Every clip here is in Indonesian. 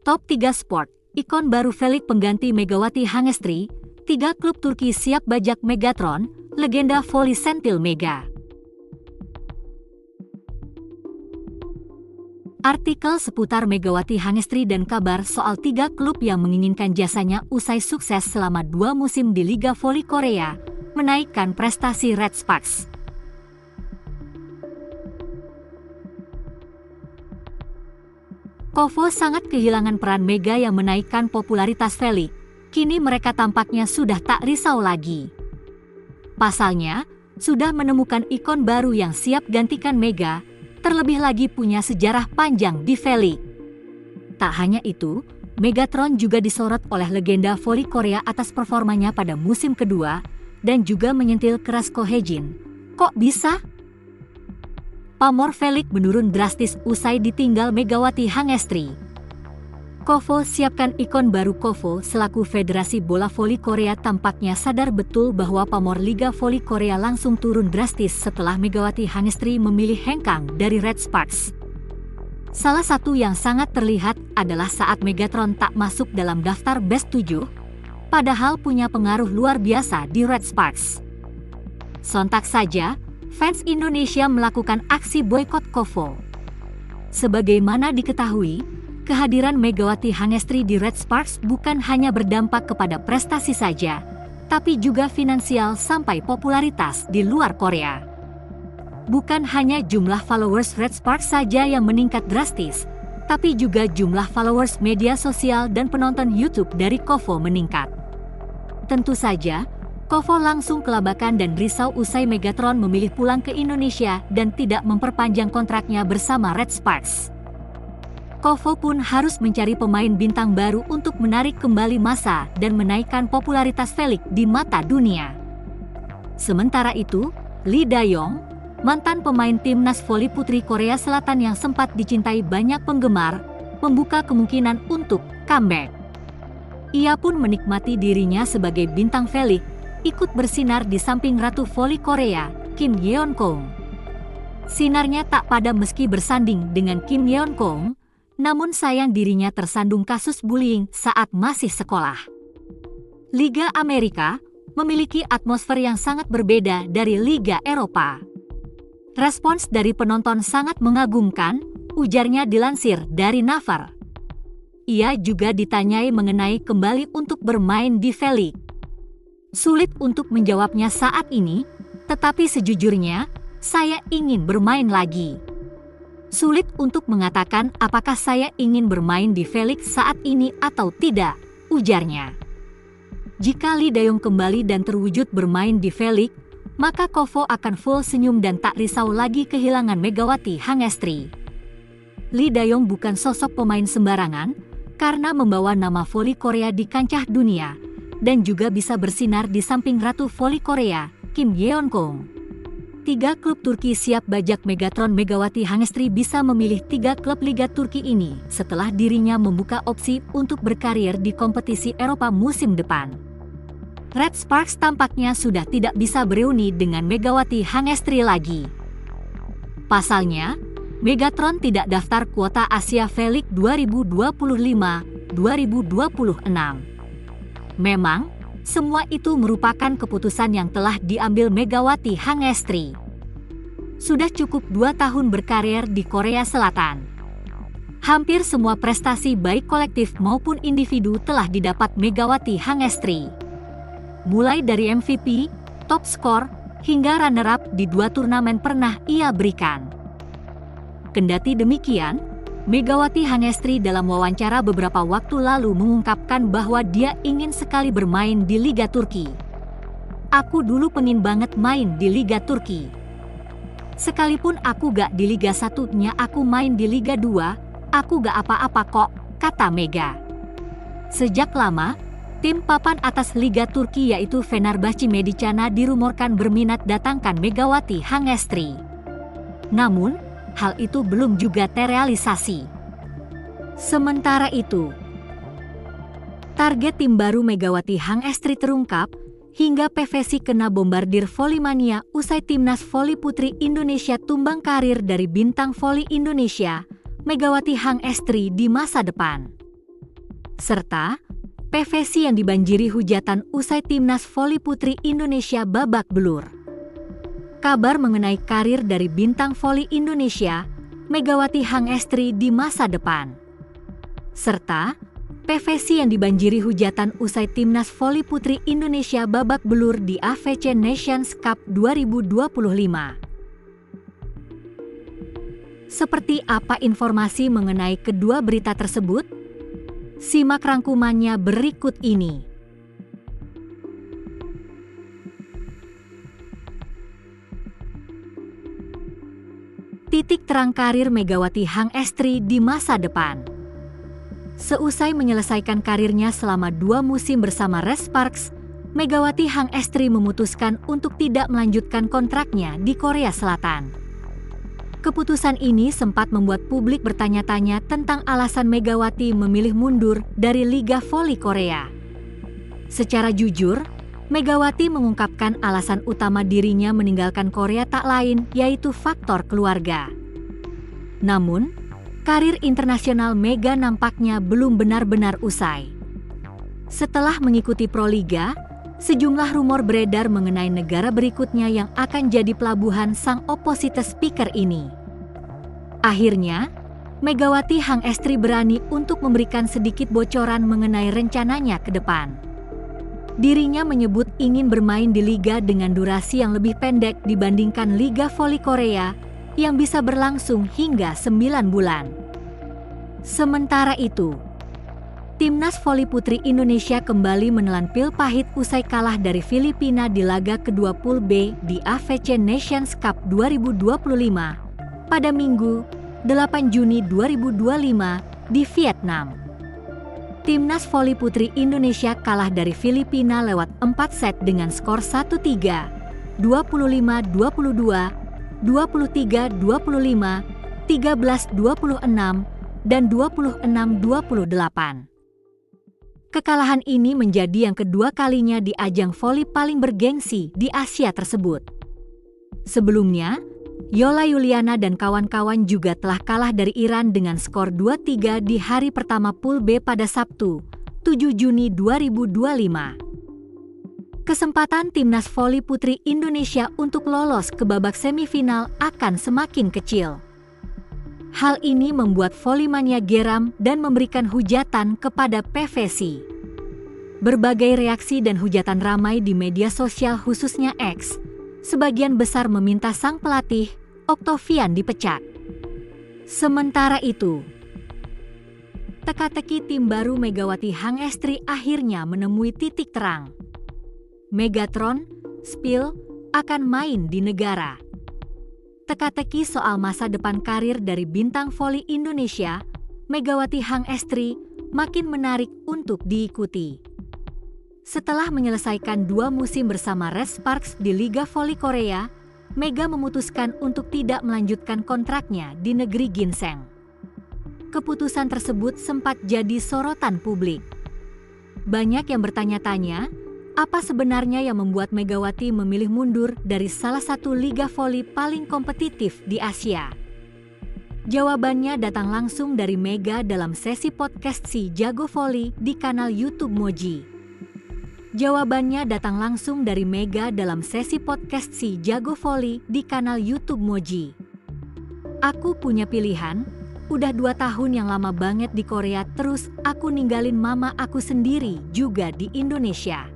Top 3 Sport, ikon baru Felix pengganti Megawati Hangestri, 3 klub Turki siap bajak Megatron, legenda voli sentil Mega. Artikel seputar Megawati Hangestri dan kabar soal 3 klub yang menginginkan jasanya usai sukses selama 2 musim di Liga Voli Korea, menaikkan prestasi Red Sparks. KOFO sangat kehilangan peran Mega yang menaikkan popularitas Felix. Kini mereka tampaknya sudah tak risau lagi. Pasalnya, sudah menemukan ikon baru yang siap gantikan Mega, terlebih lagi punya sejarah panjang di Felix. Tak hanya itu, Megatron juga disorot oleh legenda voli Korea atas performanya pada musim kedua, dan juga menyentil keras Ko Hae-jin. Kok bisa? Pamor Felix menurun drastis usai ditinggal Megawati Hangestri. KOFO siapkan ikon baru. KOFO selaku Federasi Bola Voli Korea tampaknya sadar betul bahwa pamor Liga Voli Korea langsung turun drastis setelah Megawati Hangestri memilih hengkang dari Red Sparks. Salah satu yang sangat terlihat adalah saat Megatron tak masuk dalam daftar Best 7, padahal punya pengaruh luar biasa di Red Sparks. Sontak saja, fans Indonesia melakukan aksi boykot KOFO. Sebagaimana diketahui, kehadiran Megawati Hangestri di Red Sparks bukan hanya berdampak kepada prestasi saja, tapi juga finansial sampai popularitas di luar Korea. Bukan hanya jumlah followers Red Sparks saja yang meningkat drastis, tapi juga jumlah followers media sosial dan penonton YouTube dari KOFO meningkat. Tentu saja, KOFO langsung kelabakan dan risau usai Megatron memilih pulang ke Indonesia dan tidak memperpanjang kontraknya bersama Red Sparks. KOFO pun harus mencari pemain bintang baru untuk menarik kembali massa dan menaikkan popularitas Felix di mata dunia. Sementara itu, Lee Da-yong, mantan pemain timnas voli putri Korea Selatan yang sempat dicintai banyak penggemar, membuka kemungkinan untuk comeback. Ia pun menikmati dirinya sebagai bintang Felix, ikut bersinar di samping Ratu Voli Korea, Kim Yeon-kong. Sinarnya tak padam meski bersanding dengan Kim Yeon-kong, namun sayang dirinya tersandung kasus bullying saat masih sekolah. Liga Amerika memiliki atmosfer yang sangat berbeda dari Liga Eropa. Respons dari penonton sangat mengagumkan, ujarnya dilansir dari Naver. Ia juga ditanyai mengenai kembali untuk bermain di Felix. Sulit untuk menjawabnya saat ini, tetapi sejujurnya, saya ingin bermain lagi. Sulit untuk mengatakan apakah saya ingin bermain di Felix saat ini atau tidak, ujarnya. Jika Lee Da-yong kembali dan terwujud bermain di Felix, maka KOFO akan full senyum dan tak risau lagi kehilangan Megawati Hangestri. Lee Da-yong bukan sosok pemain sembarangan, karena membawa nama voli Korea di kancah dunia, dan juga bisa bersinar di samping Ratu Voli Korea, Kim Yeon-kong. 3 klub Turki siap bajak Megatron. Megawati Hangestri bisa memilih 3 klub Liga Turki ini setelah dirinya membuka opsi untuk berkarir di kompetisi Eropa musim depan. Red Sparks tampaknya sudah tidak bisa bereuni dengan Megawati Hangestri lagi. Pasalnya, Megatron tidak daftar kuota Asia Felix 2025-2026. Memang, semua itu merupakan keputusan yang telah diambil Megawati Hangestri. Sudah cukup 2 tahun berkarir di Korea Selatan. Hampir semua prestasi baik kolektif maupun individu telah didapat Megawati Hangestri. Mulai dari MVP, top skor, hingga runner-up di 2 turnamen pernah ia berikan. Kendati demikian, Megawati Hangestri dalam wawancara beberapa waktu lalu mengungkapkan bahwa dia ingin sekali bermain di Liga Turki. Aku dulu pengen banget main di Liga Turki. Sekalipun aku gak di Liga 1-nya, aku main di Liga 2, aku gak apa-apa kok, kata Mega. Sejak lama, tim papan atas Liga Turki yaitu Fenerbahçe Medicana dirumorkan berminat datangkan Megawati Hangestri. Namun, hal itu belum juga terrealisasi. Sementara itu, target tim baru Megawati Hangestri terungkap hingga PVC kena bombardir volimania usai timnas voli putri Indonesia tumbang karir dari bintang voli Indonesia, Megawati Hangestri di masa depan. serta PVC yang dibanjiri hujatan usai timnas voli putri Indonesia babak belur. Kabar mengenai karir dari bintang voli Indonesia, Megawati Hangestri di masa depan. Serta PVC yang dibanjiri hujatan usai timnas voli putri Indonesia babak belur di AFC Nations Cup 2025. Seperti apa informasi mengenai kedua berita tersebut? Simak rangkumannya berikut ini. Titik terang karir Megawati Hangestri di masa depan. Seusai menyelesaikan karirnya selama 2 musim bersama Red Sparks, Megawati Hangestri memutuskan untuk tidak melanjutkan kontraknya di Korea Selatan. Keputusan ini sempat membuat publik bertanya-tanya tentang alasan Megawati memilih mundur dari Liga Voli Korea. Secara jujur, Megawati mengungkapkan alasan utama dirinya meninggalkan Korea tak lain yaitu faktor keluarga. Namun, karir internasional Mega nampaknya belum benar-benar usai. Setelah mengikuti Proliga, sejumlah rumor beredar mengenai negara berikutnya yang akan jadi pelabuhan sang opposite speaker ini. Akhirnya, Megawati Hangestri berani untuk memberikan sedikit bocoran mengenai rencananya ke depan. Dirinya menyebut ingin bermain di liga dengan durasi yang lebih pendek dibandingkan Liga Voli Korea yang bisa berlangsung hingga 9 bulan. Sementara itu, Timnas Voli Putri Indonesia kembali menelan pil pahit usai kalah dari Filipina di laga kedua Pool B di AFC Nations Cup 2025 pada Minggu, 8 Juni 2025 di Vietnam. Timnas Voli Putri Indonesia kalah dari Filipina lewat 4 set dengan skor 1-3, 25-22, 23-25, 13-26, dan 26-28. Kekalahan ini menjadi yang kedua kalinya di ajang voli paling bergengsi di Asia tersebut. Sebelumnya, Yola Yuliana dan kawan-kawan juga telah kalah dari Iran dengan skor 2-3 di hari pertama Pool B pada Sabtu, 7 Juni 2025. Kesempatan Timnas Voli Putri Indonesia untuk lolos ke babak semifinal akan semakin kecil. Hal ini membuat volimania geram dan memberikan hujatan kepada PVC. Berbagai reaksi dan hujatan ramai di media sosial khususnya X. Sebagian besar meminta sang pelatih, Octavian, dipecat. Sementara itu, teka-teki tim baru Megawati Hangestri akhirnya menemui titik terang. Megatron, Spill, akan main di negara. Teka-teki soal masa depan karir dari bintang voli Indonesia, Megawati Hangestri, makin menarik untuk diikuti. Setelah menyelesaikan 2 musim bersama Red Sparks di Liga Voli Korea, Mega memutuskan untuk tidak melanjutkan kontraknya di negeri ginseng. Keputusan tersebut sempat jadi sorotan publik. Banyak yang bertanya-tanya, apa sebenarnya yang membuat Megawati memilih mundur dari salah satu liga voli paling kompetitif di Asia? Jawabannya datang langsung dari Mega dalam sesi podcast Si Jago Voli di kanal YouTube Moji. Jawabannya datang langsung dari Mega dalam sesi podcast Si Jago Voli di kanal YouTube Moji. Aku punya pilihan, udah 2 tahun yang lama banget di Korea terus aku ninggalin mama aku sendiri juga di Indonesia.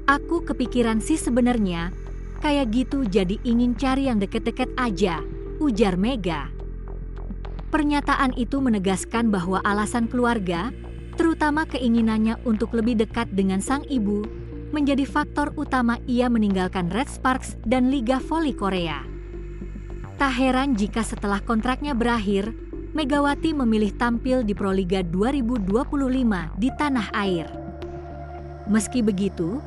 Aku kepikiran sih sebenarnya, kayak gitu jadi ingin cari yang deket-deket aja, ujar Mega. Pernyataan itu menegaskan bahwa alasan keluarga, terutama keinginannya untuk lebih dekat dengan sang ibu, menjadi faktor utama ia meninggalkan Red Sparks dan Liga Voli Korea. Tak heran jika setelah kontraknya berakhir, Megawati memilih tampil di Proliga 2025 di tanah air. Meski begitu,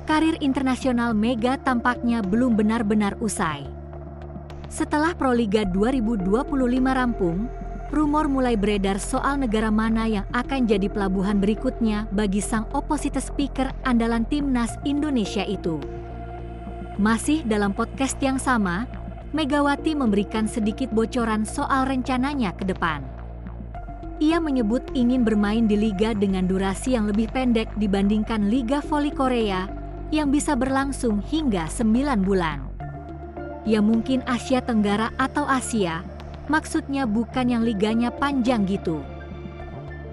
karir internasional Mega tampaknya belum benar-benar usai. Setelah Proliga 2025 rampung, rumor mulai beredar soal negara mana yang akan jadi pelabuhan berikutnya bagi sang opposite speaker andalan timnas Indonesia itu. Masih dalam podcast yang sama, Megawati memberikan sedikit bocoran soal rencananya ke depan. Ia menyebut ingin bermain di liga dengan durasi yang lebih pendek dibandingkan Liga Voli Korea yang bisa berlangsung hingga 9 bulan. Ya mungkin Asia Tenggara atau Asia, maksudnya bukan yang liganya panjang gitu.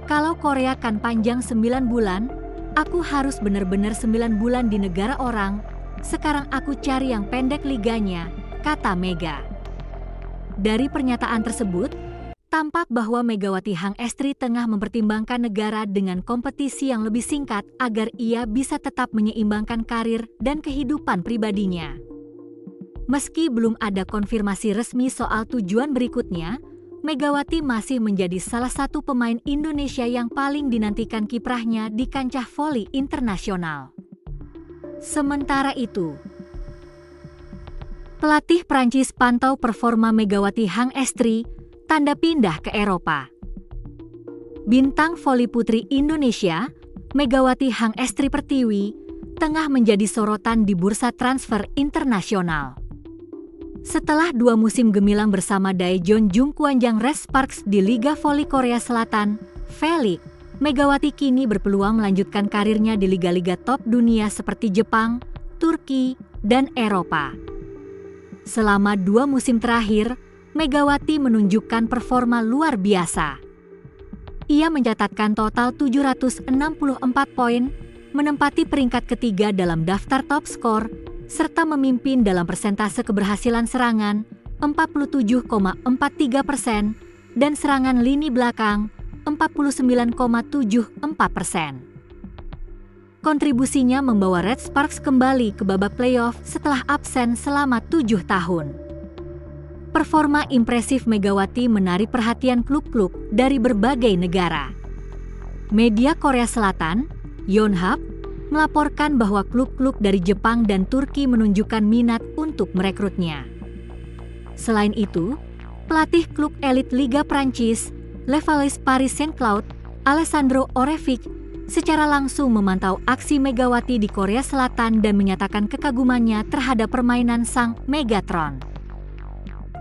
Kalau Korea kan panjang 9 bulan, aku harus benar-benar 9 bulan di negara orang, sekarang aku cari yang pendek liganya, kata Mega. Dari pernyataan tersebut, tampak bahwa Megawati Hang Estri tengah mempertimbangkan negara dengan kompetisi yang lebih singkat agar ia bisa tetap menyeimbangkan karir dan kehidupan pribadinya. Meski belum ada konfirmasi resmi soal tujuan berikutnya, Megawati masih menjadi salah satu pemain Indonesia yang paling dinantikan kiprahnya di kancah voli internasional. Sementara itu, pelatih Prancis pantau performa Megawati Hang Estri, tanda pindah ke Eropa. Bintang voli putri Indonesia, Megawati Hang Estri Pertiwi, tengah menjadi sorotan di bursa transfer internasional. Setelah 2 musim gemilang bersama Daejeon Jungkwanjang Red Sparks di Liga Voli Korea Selatan, V-League, Megawati kini berpeluang melanjutkan karirnya di liga-liga top dunia seperti Jepang, Turki, dan Eropa. Selama 2 musim terakhir, Megawati menunjukkan performa luar biasa. Ia mencatatkan total 764 poin, menempati peringkat ketiga dalam daftar top skor, serta memimpin dalam persentase keberhasilan serangan 47,43% dan serangan lini belakang 49,74%. Kontribusinya membawa Red Sparks kembali ke babak playoff setelah absen selama 7 tahun. Performa impresif Megawati menarik perhatian klub-klub dari berbagai negara. Media Korea Selatan, Yonhap, melaporkan bahwa klub-klub dari Jepang dan Turki menunjukkan minat untuk merekrutnya. Selain itu, pelatih klub elit Liga Prancis, Le Valais Paris Saint-Cloud, Alessandro Orefic, secara langsung memantau aksi Megawati di Korea Selatan dan menyatakan kekagumannya terhadap permainan sang Megatron.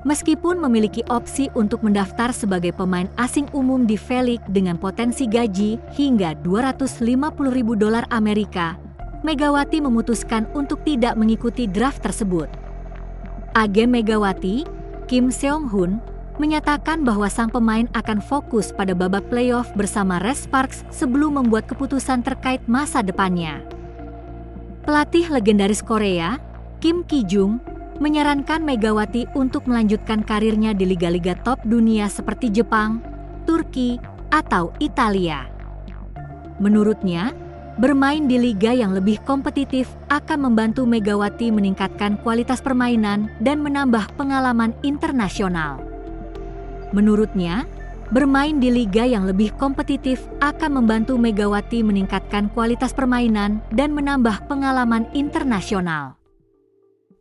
Meskipun memiliki opsi untuk mendaftar sebagai pemain asing umum di V-League dengan potensi gaji hingga $250.000 Amerika, Megawati memutuskan untuk tidak mengikuti draft tersebut. Agen Megawati, Kim Seong-hun, menyatakan bahwa sang pemain akan fokus pada babak playoff bersama Red Sparks sebelum membuat keputusan terkait masa depannya. Pelatih legendaris Korea, Kim Ki-jung, menyarankan Megawati untuk melanjutkan karirnya di liga-liga top dunia seperti Jepang, Turki, atau Italia. Menurutnya, bermain di liga yang lebih kompetitif akan membantu Megawati meningkatkan kualitas permainan dan menambah pengalaman internasional. Menurutnya, bermain di liga yang lebih kompetitif akan membantu Megawati meningkatkan kualitas permainan dan menambah pengalaman internasional.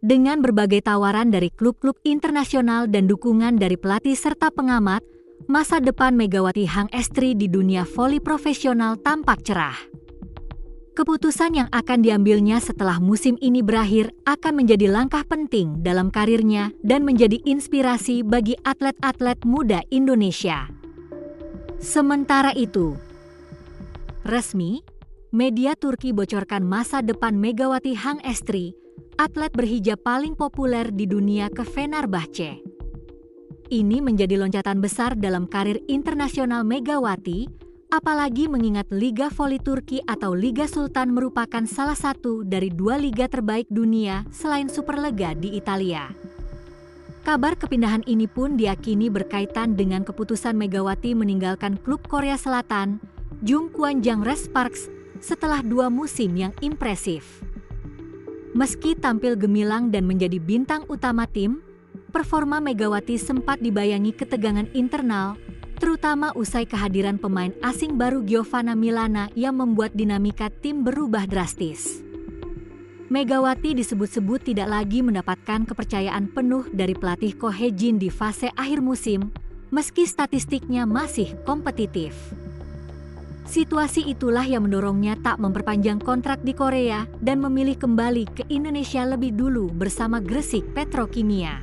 Dengan berbagai tawaran dari klub-klub internasional dan dukungan dari pelatih serta pengamat, masa depan Megawati Hang Estri di dunia voli profesional tampak cerah. Keputusan yang akan diambilnya setelah musim ini berakhir akan menjadi langkah penting dalam karirnya dan menjadi inspirasi bagi atlet-atlet muda Indonesia. Sementara itu, resmi, media Turki bocorkan masa depan Megawati Hang Estri, atlet berhijab paling populer di dunia, ke Fenerbahce. Ini menjadi loncatan besar dalam karir internasional Megawati, apalagi mengingat Liga Voli Turki atau Liga Sultan merupakan salah satu dari 2 liga terbaik dunia selain Superlega di Italia. Kabar kepindahan ini pun diyakini berkaitan dengan keputusan Megawati meninggalkan klub Korea Selatan, Jungkwanjang Red Sparks, setelah 2 musim yang impresif. Meski tampil gemilang dan menjadi bintang utama tim, performa Megawati sempat dibayangi ketegangan internal, terutama usai kehadiran pemain asing baru Giovanna Milana yang membuat dinamika tim berubah drastis. Megawati disebut-sebut tidak lagi mendapatkan kepercayaan penuh dari pelatih Ko Hae-jin di fase akhir musim, meski statistiknya masih kompetitif. Situasi itulah yang mendorongnya tak memperpanjang kontrak di Korea dan memilih kembali ke Indonesia lebih dulu bersama Gresik Petrokimia.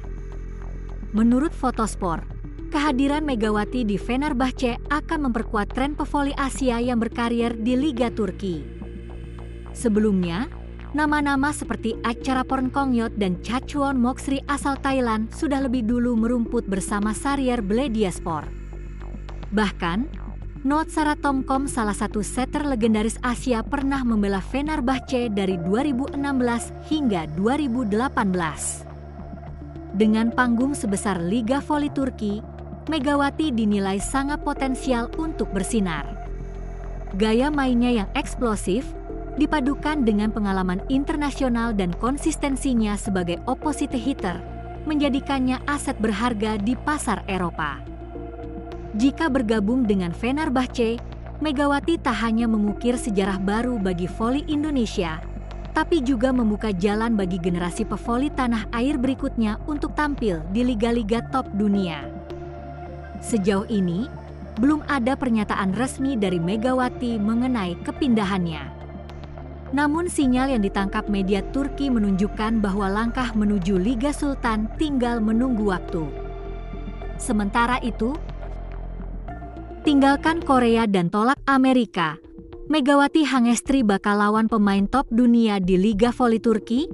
Menurut Fotosport, kehadiran Megawati di Fenerbahce akan memperkuat tren pevoli Asia yang berkarir di Liga Turki. Sebelumnya, nama-nama seperti Acharapon Kongyot dan Chachuon Moksri asal Thailand sudah lebih dulu merumput bersama Sarrier Belediyespor. Bahkan, Noot Saratomkom, salah satu setter legendaris Asia, pernah membela Fenerbahce dari 2016 hingga 2018. Dengan panggung sebesar Liga Voli Turki, Megawati dinilai sangat potensial untuk bersinar. Gaya mainnya yang eksplosif, dipadukan dengan pengalaman internasional dan konsistensinya sebagai opposite hitter, menjadikannya aset berharga di pasar Eropa. Jika bergabung dengan Fenerbahce, Megawati tak hanya mengukir sejarah baru bagi voli Indonesia, tapi juga membuka jalan bagi generasi pevoli tanah air berikutnya untuk tampil di liga-liga top dunia. Sejauh ini, belum ada pernyataan resmi dari Megawati mengenai kepindahannya. Namun sinyal yang ditangkap media Turki menunjukkan bahwa langkah menuju Liga Sultan tinggal menunggu waktu. Sementara itu, tinggalkan Korea dan tolak Amerika, Megawati Hangestri bakal lawan pemain top dunia di Liga Voli Turki?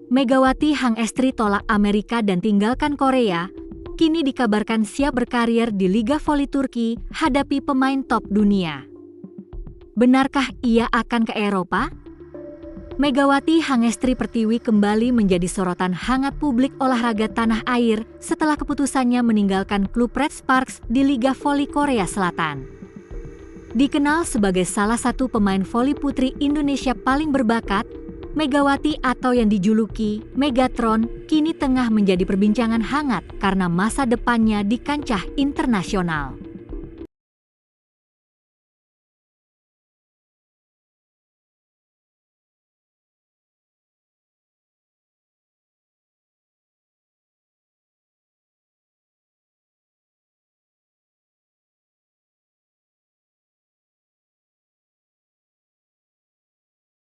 Megawati Hangestri tolak Amerika dan tinggalkan Korea, kini dikabarkan siap berkarir di Liga Voli Turki hadapi pemain top dunia. Benarkah ia akan ke Eropa? Megawati Hangestri Pertiwi kembali menjadi sorotan hangat publik olahraga tanah air setelah keputusannya meninggalkan klub Red Sparks di Liga Voli Korea Selatan. Dikenal sebagai salah satu pemain voli putri Indonesia paling berbakat, Megawati atau yang dijuluki Megatron kini tengah menjadi perbincangan hangat karena masa depannya di kancah internasional.